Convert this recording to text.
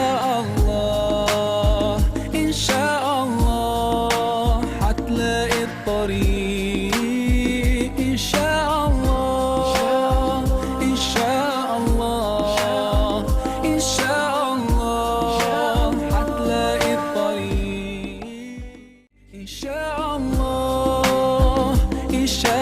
شاء الله إن شاء الله حتلاقي الطريق إن شاء الله إن شاء الله إن شاء الله حتلاقي الطريق إن شاء الله إن شاء